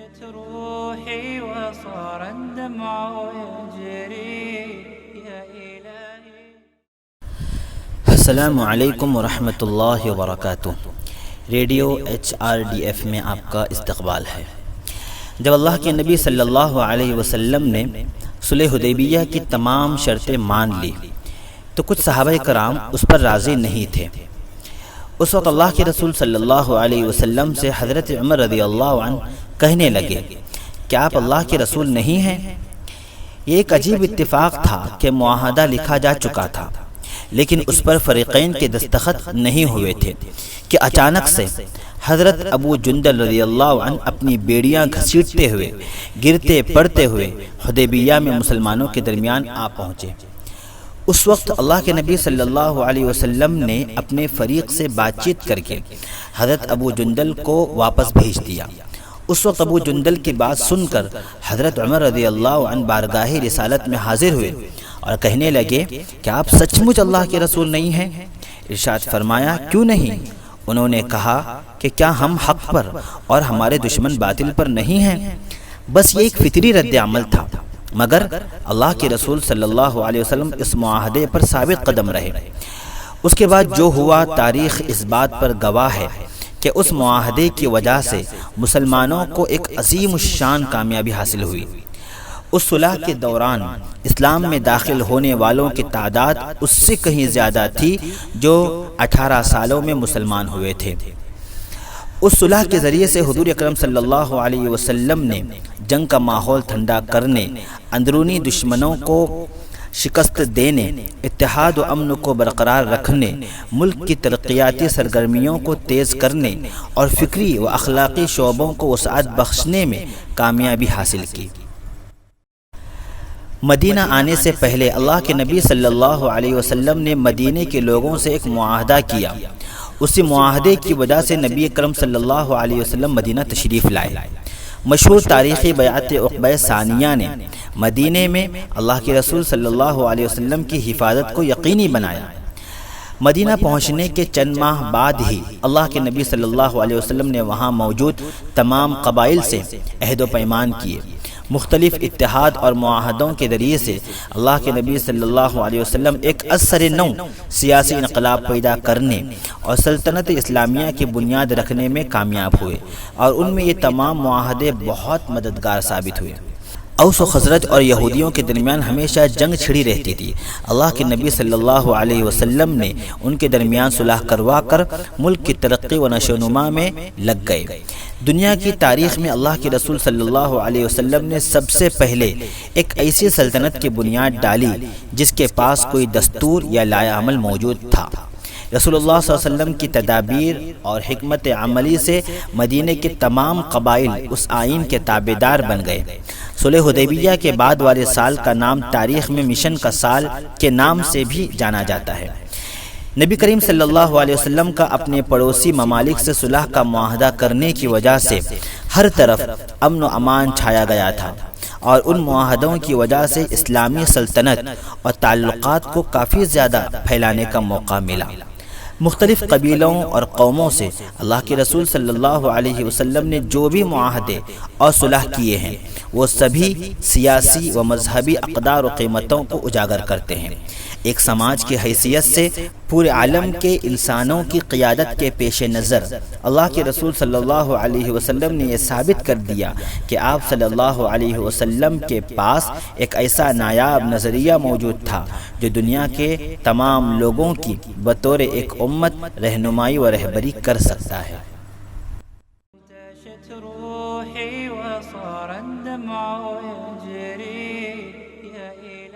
روحي وصار الدمع يجري يا إلهي. السلام علیکم ورحمۃ اللہ وبرکاتہ. ریڈیو HRDF میں آپ کا استقبال ہے. جب اللہ کے نبی صلی اللہ علیہ وسلم نے صلح حدیبیہ کی تمام شرطیں مان لی تو کچھ صحابہ کرام اس پر راضی نہیں تھے. اس وقت اللہ کے رسول صلی اللہ علیہ وسلم سے حضرت عمر رضی اللہ عنہ کہنے لگے کہ آپ اللہ کے رسول نہیں ہیں. یہ ایک عجیب اتفاق تھا کہ معاہدہ لکھا جا چکا تھا لیکن اس پر فریقین کے دستخط نہیں ہوئے تھے کہ اچانک سے حضرت ابو جندل رضی اللہ عنہ اپنی بیڑیاں گھسیٹتے ہوئے گرتے پڑتے ہوئے حدیبیہ میں مسلمانوں کے درمیان آ پہنچے. اس وقت اللہ کے نبی صلی اللہ علیہ وسلم نے اپنے فریق سے بات چیت کر کے حضرت ابو جندل کو واپس بھیج دیا. اس وقت ابو جندل کی بات سن کر حضرت عمر رضی اللہ عنہ بارگاہ رسالت میں حاضر ہوئے اور کہنے لگے کہ آپ سچ مچ اللہ کے رسول نہیں ہیں. ارشاد فرمایا کیوں نہیں؟ انہوں نے کہا کہ کیا ہم حق پر اور ہمارے دشمن باطل پر نہیں ہیں؟ بس یہ ایک فطری رد عمل تھا مگر اللہ کے رسول صلی اللہ علیہ وسلم اس معاہدے پر ثابت قدم رہے. اس کے بعد جو ہوا تاریخ اس بات پر گواہ ہے کہ اس معاہدے کی وجہ سے مسلمانوں کو ایک عظیم الشان کامیابی حاصل ہوئی. اس صلح کے دوران اسلام میں داخل ہونے والوں کی تعداد اس سے کہیں زیادہ تھی جو 18 سالوں میں مسلمان ہوئے تھے. اس صلح کے ذریعے سے حضور اکرم صلی اللہ علیہ وسلم نے جنگ کا ماحول ٹھنڈا کرنے، اندرونی دشمنوں کو شکست دینے، اتحاد و امن کو برقرار رکھنے، ملک کی ترقیاتی سرگرمیوں کو تیز کرنے اور فکری و اخلاقی شعبوں کو وسعت بخشنے میں کامیابی حاصل کی. مدینہ آنے سے پہلے اللہ کے نبی صلی اللہ علیہ وسلم نے مدینے کے لوگوں سے ایک معاہدہ کیا. اسی معاہدے کی وجہ سے نبی اکرم صلی اللہ علیہ وسلم مدینہ تشریف لائے. مشہور تاریخی بیعت عقبہ ثانیہ نے مدینے میں اللہ کے رسول صلی اللہ علیہ وسلم کی حفاظت کو یقینی بنایا. مدینہ پہنچنے کے چند ماہ بعد ہی اللہ کے نبی صلی اللہ علیہ وسلم نے وہاں موجود تمام قبائل سے عہد و پیمان کیے. مختلف اتحاد اور معاہدوں کے ذریعے سے اللہ کے نبی صلی اللہ علیہ وسلم ایک اثر نو سیاسی انقلاب پیدا کرنے اور سلطنت اسلامیہ کی بنیاد رکھنے میں کامیاب ہوئے اور ان میں یہ تمام معاہدے بہت مددگار ثابت ہوئے. اوس و خزرج اور یہودیوں کے درمیان ہمیشہ جنگ چھڑی رہتی تھی. اللہ کے نبی صلی اللہ علیہ وسلم نے ان کے درمیان صلح کروا کر ملک کی ترقی و نشو و نما میں لگ گئے. دنیا کی تاریخ میں اللہ کے رسول صلی اللہ علیہ وسلم نے سب سے پہلے ایک ایسی سلطنت کی بنیاد ڈالی جس کے پاس کوئی دستور یا لائحہ عمل موجود تھا. رسول اللہ صلی اللہ علیہ وسلم کی تدابیر اور حکمت عملی سے مدینے کے تمام قبائل اس آئین کے تابعدار بن گئے. صلح حدیبیہ کے بعد والے سال کا نام تاریخ میں مشن کا سال کے نام سے بھی جانا جاتا ہے. نبی کریم صلی اللہ علیہ وسلم کا اپنے پڑوسی ممالک سے صلح کا معاہدہ کرنے کی وجہ سے ہر طرف امن و امان چھایا گیا تھا اور ان معاہدوں کی وجہ سے اسلامی سلطنت اور تعلقات کو کافی زیادہ پھیلانے کا موقع ملا. مختلف قبیلوں اور قوموں سے اللہ کے رسول صلی اللہ علیہ وسلم نے جو بھی معاہدے اور صلح کیے ہیں وہ سبھی سیاسی و مذہبی اقدار و قیمتوں کو اجاگر کرتے ہیں. ایک سماج کی حیثیت سے پورے عالم کے انسانوں کی قیادت کے پیش نظر اللہ کے رسول صلی اللہ علیہ وسلم نے یہ ثابت کر دیا کہ آپ صلی اللہ علیہ وسلم کے پاس ایک ایسا نایاب نظریہ موجود تھا جو دنیا کے تمام لوگوں کی بطور ایک امت رہنمائی و رہبری کر سکتا ہے. روحي وصار الدمع يجري يا إلهي.